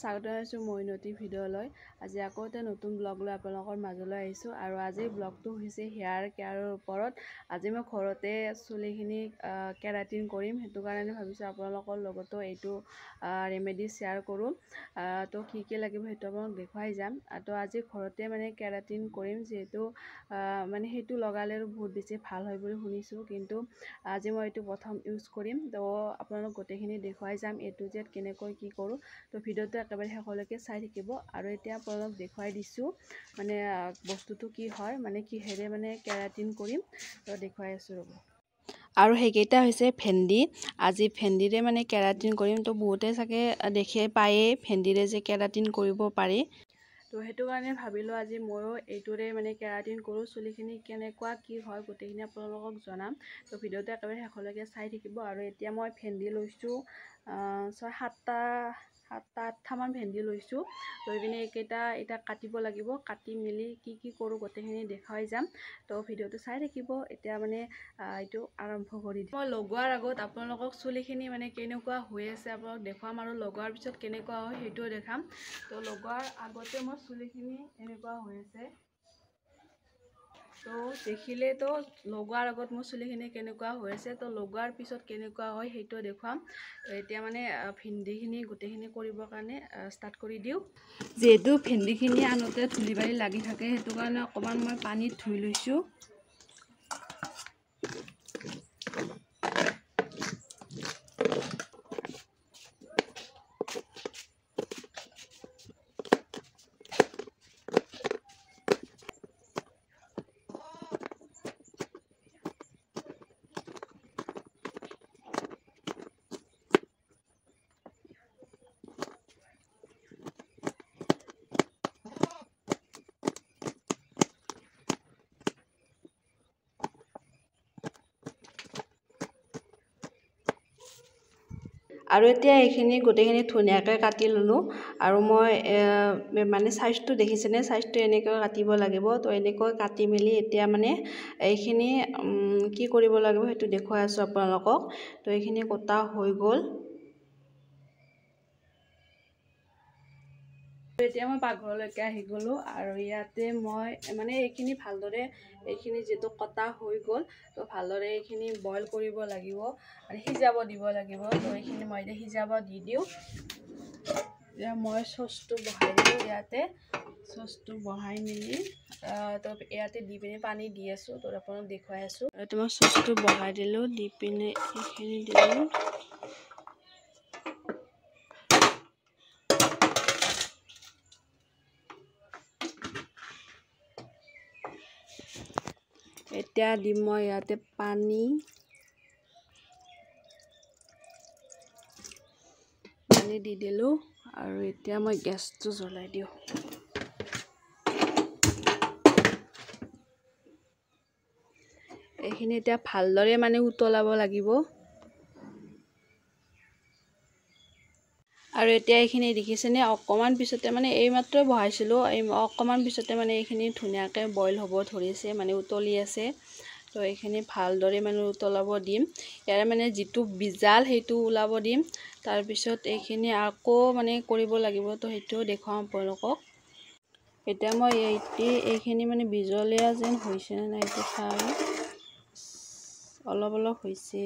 স্বাগত জনাইছোঁ মইনতি ভিডিঅ'লৈ। আজি আকৌ এটা নতুন ব্লগ লৈ আপোনালোকৰ মাজলৈ আহিছোঁ আৰু আজিৰ ব্লগটো হৈছে হেয়াৰ কেয়াৰৰ ওপৰত। আজি মই ঘৰতে চুলিখিনি কেৰাটিন কৰিম, সেইটো কাৰণে ভাবিছোঁ আপোনালোকৰ লগতো এইটো ৰেমেডি শ্বেয়াৰ কৰোঁ। তো কি লাগিব সেইটো আপোনালোক দেখুৱাই যাম। তো আজি ঘৰতে মানে কেৰাটিন কৰিম, যিহেতু মানে সেইটো লগালে বহুত বেছি ভাল হয় বুলি শুনিছোঁ, কিন্তু আজি মই এইটো প্ৰথম ইউজ কৰিম। তো আপোনালোক গোটেইখিনি দেখুৱাই যাম A to Z কেনেকৈ কি কৰোঁ। তো ভিডিঅ'টো একেবাৰে শেষলৈকে চাই থাকিব। আৰু এতিয়া আপোনালোক দেখুৱাই দিছোঁ মানে বস্তুটো কি হয়, মানে কিহেৰে মানে কেৰাটিন কৰিম, তো দেখুৱাই আছোঁ ৰ'ব। আৰু সেইকেইটা হৈছে ভেন্দি। আজি ভেন্দিৰে মানে কেৰাটিন কৰিম। তো বহুতে চাগে দেখি পায়েই ভেন্দিৰে যে কেৰাটিন কৰিব পাৰি। তো সেইটো কাৰণে ভাবিলোঁ আজি ময়ো এইটোৰে মানে কেৰাটিন কৰোঁ। চুলিখিনি কেনেকুৱা কি হয় গোটেইখিনি আপোনালোকক জনাম। তো ভিডিঅ'টো একেবাৰে শেষলৈকে চাই থাকিব। আৰু এতিয়া মই ভেন্দি লৈছোঁ 6-8টামান ভেন্দি লৈছোঁ। লৈ পিনে এইকেইটা এতিয়া কাটিব লাগিব। কাটি মেলি কি কৰোঁ গোটেইখিনি দেখুৱাই যাম। তো ভিডিঅ'টো চাই থাকিব। এতিয়া মানে এইটো আৰম্ভ কৰি দিম। মই লগোৱাৰ আগত আপোনালোকক চুলিখিনি মানে কেনেকুৱা হৈ আছে আপোনালোক দেখুৱাম, আৰু লগোৱাৰ পিছত কেনেকুৱা হয় সেইটোও দেখাম। তো লগোৱাৰ আগতে মোৰ চুলিখিনি এনেকুৱা হৈ আছে। তো দেখিলেতো লগোৱাৰ আগত মোৰ চুলিখিনি কেনেকুৱা হৈ আছে, তো লগোৱাৰ পিছত কেনেকুৱা হয় সেইটো দেখুৱাম। এতিয়া মানে ভেন্দিখিনি গোটেইখিনি কৰিবৰ কাৰণে ষ্টাৰ্ট কৰি দিওঁ। যিহেতু ভেন্দিখিনি আনোতে ধূলি বালি লাগি থাকে, সেইটো কাৰণে অকণমান মই পানীত ধুই লৈছোঁ। আৰু এতিয়া এইখিনি গোটেইখিনি ধুনীয়াকৈ কাটি ল'লোঁ। আৰু মই মানে চাইজটো দেখিছেনে, চাইজটো এনেকৈ কাটিব লাগিব। তো এনেকৈ কাটি মেলি এতিয়া মানে এইখিনি কি কৰিব লাগিব সেইটো দেখুৱাই আছোঁ আপোনালোকক। তো এইখিনি কটা হৈ গ'ল। এতিয়া মই পাকঘৰলৈকে আহি গ'লোঁ। আৰু ইয়াতে মই মানে এইখিনি ভালদৰে এইখিনি যিটো কটা হৈ গ'ল, তো ভালদৰে এইখিনি বইল কৰিব লাগিব, মানে সিজাব দিব লাগিব। তো এইখিনি মই এতিয়া সিজাব দি দিওঁ। এতিয়া মই চচটো বহাই দিলোঁ। ইয়াতে চচটো বহাই মেলি তো ইয়াতে দি পিনে পানী দি আছোঁ। তো আপোনাক দেখুৱাই আছোঁ। ইয়াতে মই চচটো বহাই দিলোঁ, দি পিনে এইখিনি দিলোঁ। এতিয়া দিম মই ইয়াতে পানী দি দিলোঁ। আৰু এতিয়া মই গেছটো জ্বলাই দিওঁ। এইখিনি এতিয়া ভালদৰে মানে উতলাব লাগিব। আৰু এতিয়া এইখিনি দেখিছেনে, অকণমান পিছতে মানে এইমাত্ৰ বহাইছিলোঁ, অকণমান পিছতে মানে এইখিনি ধুনীয়াকৈ বইল হ'ব ধৰিছে, মানে উতলি আছে। তো এইখিনি ভালদৰে মানে উতলাব দিম। ইয়াৰে মানে যিটো বিজাল সেইটো ওলাব দিম। তাৰপিছত এইখিনি আকৌ মানে কৰিব লাগিব। তো সেইটোও দেখুৱাম আপোনালোকক। এতিয়া মই এইখিনি মানে বিজলীয়া যেন হৈছে নে নাই এইটো চাই, অলপ অলপ হৈছে।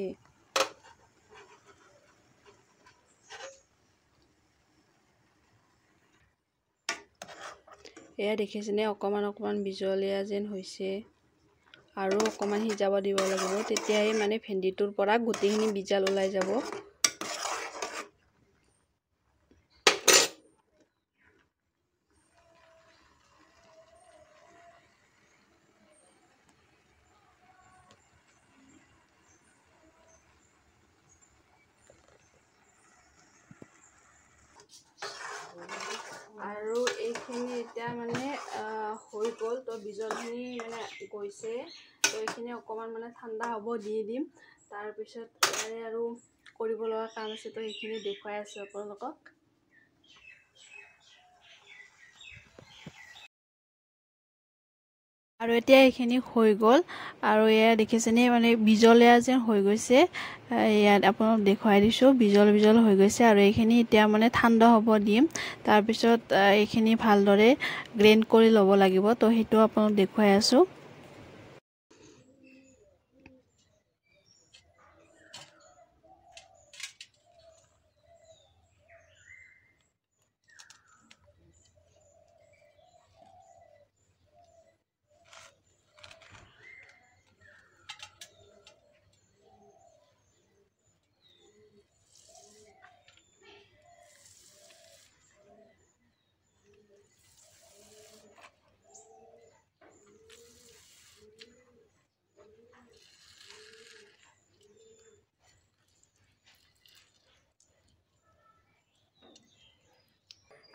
এয়া দেখিছেনে, অকণমান বিজলীয়া যেন হৈছে। আৰু অকণমান সিজাব দিব লাগিব, তেতিয়াই মানে ভেন্দিটোৰ পৰা গোটেইখিনি বিজাল ওলাই যাব। আৰু এইখিনি এতিয়া মানে হৈ গ'ল। তো বিজলখিনি মানে গৈছে। তো এইখিনি অকণমান মানে ঠাণ্ডা হ'ব দি দিম। তাৰপিছত আৰু কৰিব লগা কাম আছে, তো সেইখিনি দেখুৱাই আছোঁ আপোনালোকক। আৰু এতিয়া এইখিনি হৈ গ'ল আৰু এয়া দেখিছেনে মানে বিজলীয়া যেন হৈ গৈছে। ইয়াত আপোনাক দেখুৱাই দিছোঁ বিজল বিজল হৈ গৈছে আৰু এইখিনি এতিয়া মানে ঠাণ্ডা হ'ব দিম। তাৰপিছত এইখিনি ভালদৰে গ্ৰাইণ্ড কৰি ল'ব লাগিব। তো সেইটো আপোনাক দেখুৱাই আছোঁ।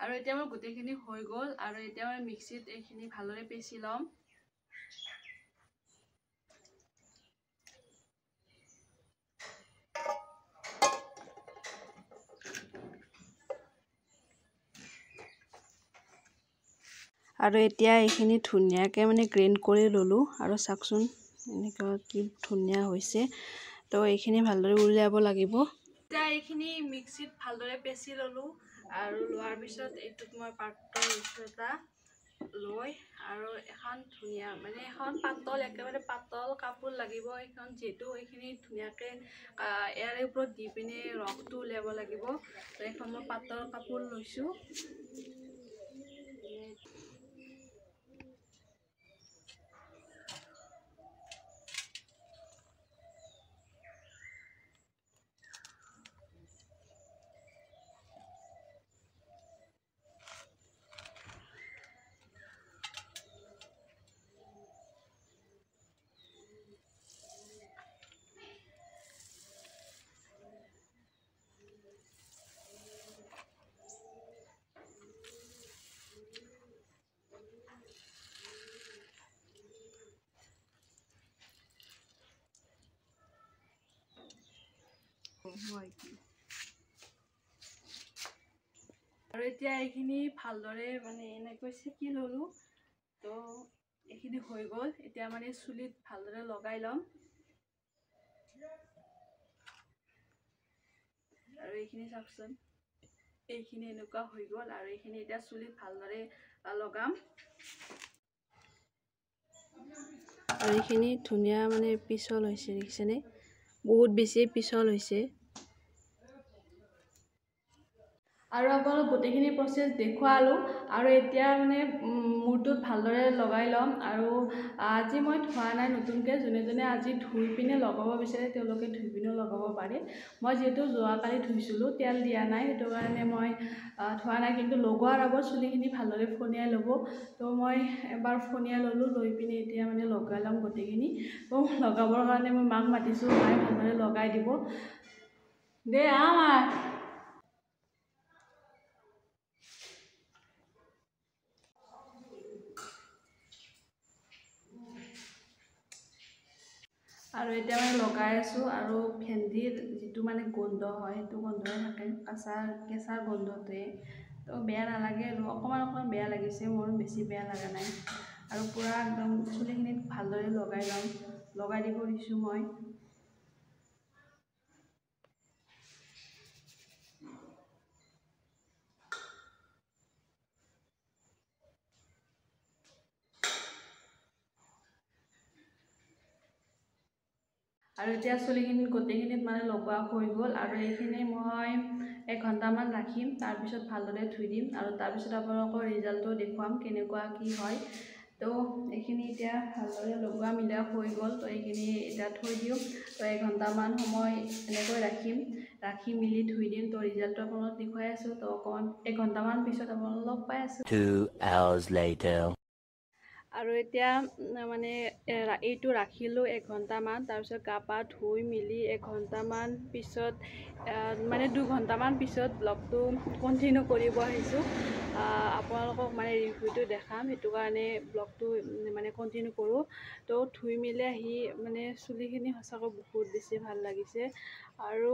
আৰু এতিয়া মোৰ গোটেইখিনি হৈ গ'ল আৰু এতিয়া মই মিক্সিত এইখিনি ভালদৰে পিচি ল'ম। আৰু এতিয়া এইখিনি ধুনীয়াকৈ মানে গ্ৰাইণ্ড কৰি ল'লোঁ আৰু চাওকচোন এনেকুৱা কি ধুনীয়া হৈছে। তো এইখিনি ভালদৰে উলিয়াব লাগিব। এতিয়া এইখিনি মিক্সিত ভালদৰে পিচি ল'লোঁ আৰু লোৱাৰ পিছত এইটোত মই পাত্ৰ এটা লৈ আৰু এখন ধুনীয়া মানে এখন পাতল একেবাৰে পাতল কাপোৰ লাগিব। এইখন যিহেতু এইখিনি ধুনীয়াকৈ ইয়াৰে ওপৰত দি পিনে ৰসটো উলিয়াব লাগিব। তো এখন মই পাতল কাপোৰ লৈছোঁ। আৰু এতিয়া এইখিনি ভালদৰে মানে এনেকৈ চেকি ল'লোঁ। তো এইখিনি হৈ গ'ল। এতিয়া মানে চুলিত ভালদৰে লগাই ল'ম। আৰু এইখিনি চাওকচোন এইখিনি এনেকুৱা হৈ গ'ল আৰু এইখিনি এতিয়া চুলিত ভালদৰে লগাম। আৰু এইখিনি ধুনীয়া মানে পিছল হৈছে দেখিছেনে, বহুত বেছি পিছল হৈছে। আৰু আপোনালোক গোটেইখিনি প্ৰচেছ দেখুৱালোঁ আৰু এতিয়া মানে মূৰটোত ভালদৰে লগাই ল'ম। আৰু আজি মই ধোৱা নাই নতুনকৈ, যোনে যোনে আজি ধুই পিনে লগাব বিচাৰে তেওঁলোকে ধুই পিনেও লগাব পাৰে। মই যিহেতু যোৱাকালি ধুইছিলোঁ, তেল দিয়া নাই, সেইটো কাৰণে মই ধোৱা নাই। কিন্তু লগোৱাৰ আগত চুলিখিনি ভালদৰে ফণিয়াই ল'ব। তো মই এবাৰ ফণিয়াই ল'লোঁ, লৈ পিনে এতিয়া মানে লগাই ল'ম গোটেইখিনি। তো লগাবৰ কাৰণে মই মাক মাতিছোঁ, মায়ে ভালদৰে লগাই দিব। দে আমাৰ আৰু এতিয়া মানে লগাই আছোঁ আৰু ভেন্দিৰ যিটো মানে গোন্ধ হয় সেইটো গোন্ধই থাকে, কেঁচা গোন্ধটোৱে। তো বেয়া নালাগে আৰু অকণমান বেয়া লাগিছে, মোৰ বেছি বেয়া লগা নাই। আৰু পূৰা একদম চুলিখিনিত ভালদৰে লগাই ল'ম, লগাই দিব দিছোঁ মই। আৰু এতিয়া চুলিখিনিত গোটেইখিনিত মানে লগোৱা হৈ গ'ল আৰু এইখিনি মই 1 ঘণ্টামান ৰাখিম, তাৰপিছত ভালদৰে ধুই দিম আৰু তাৰপিছত আপোনালোকৰ ৰিজাল্টটো দেখুৱাম কেনেকুৱা কি হয়। তো এইখিনি এতিয়া ভালদৰে লগোৱা মিলা হৈ গ'ল। তো এইখিনি এতিয়া থৈ দিওঁ। তো 1 ঘণ্টামান সময় এনেকৈ ৰাখি মেলি ধুই দিম। তো ৰিজাল্টটো আপোনালোকক দেখুৱাই আছোঁ। তো অকণমান 1 ঘণ্টামান পিছত আপোনালোকক লগ পাই আছোঁ। 2 hours later. আৰু এতিয়া মানে এইটো ৰাখিলোঁ 1 ঘণ্টামান, তাৰপিছত গা পা ধুই মেলি 1 ঘণ্টামান পিছত মানে 2 ঘণ্টামান পিছত ব্লগটো কণ্টিনিউ কৰিব আহিছোঁ। আপোনালোকক মানে ৰিভিউটো দেখাম, সেইটো কাৰণে ব্লগটো মানে কণ্টিনিউ কৰোঁ। তো ধুই মেলি আহি মানে চুলিখিনি সঁচাকৈ বহুত বেছি ভাল লাগিছে। আৰু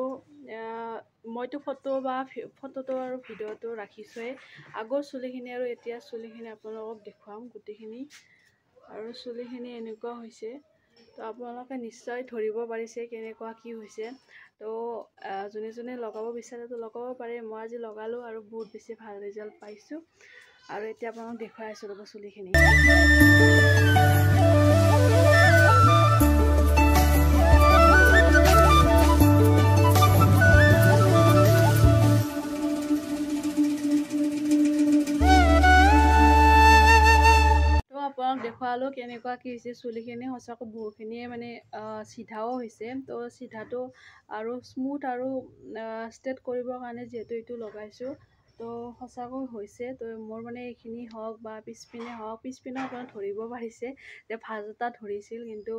মইতো ফটোটো আৰু ভিডিঅ'টো ৰাখিছোঁৱেই। আগৰ চুলিখিনি আৰু এতিয়া চুলিখিনি আপোনালোকক দেখুৱাম গোটেইখিনি। আৰু চুলিখিনি এনেকুৱা হৈছে। তো আপোনালোকে নিশ্চয় ধৰিব পাৰিছে কেনেকুৱা কি হৈছে। তো যোনে যোনে লগাব বিচাৰে তো লগাব পাৰে। মই আজি লগালোঁ আৰু বহুত বেছি ভাল ৰিজাল্ট পাইছোঁ। আৰু এতিয়া আপোনালোকক দেখুৱাই আছোঁ ৰ'ব চুলিখিনি। আপোনাক দেখুৱালোঁ কেনেকুৱা কি হৈছে চুলিখিনি। সঁচাকৈ বহুখিনিয়ে মানে চিধাও হৈছে। তো চিধাটো আৰু স্মুথ আৰু ষ্ট্ৰেট কৰিবৰ কাৰণে যিহেতু এইটো লগাইছোঁ, তো সঁচাকৈ হৈছে। তো মোৰ মানে এইখিনি হওক বা পিছপিনে হওক, পিছপিনেও আপোনাৰ ধৰিব পাৰিছে যে ভাঁজ এটা ধৰিছিল, কিন্তু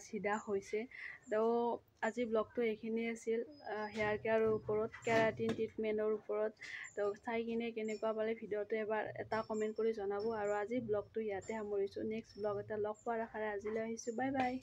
চিধা হৈছে। তো আজি ব্লগটো এইখিনিয়ে আছিল, হেয়াৰ কেয়াৰৰ ওপৰত, কেৰাটিন ট্ৰিটমেণ্টৰ ওপৰত। তো চাই কিনে কেনেকুৱা পালে ভিডিঅ'টো এবাৰ এটা কমেণ্ট কৰি জনাব। আৰু আজি ব্লগটো ইয়াতে সামৰিছোঁ। নেক্সট ব্লগ এটা লগ পোৱাৰ আশাৰে আজিলৈ আহিছোঁ। Bye bye.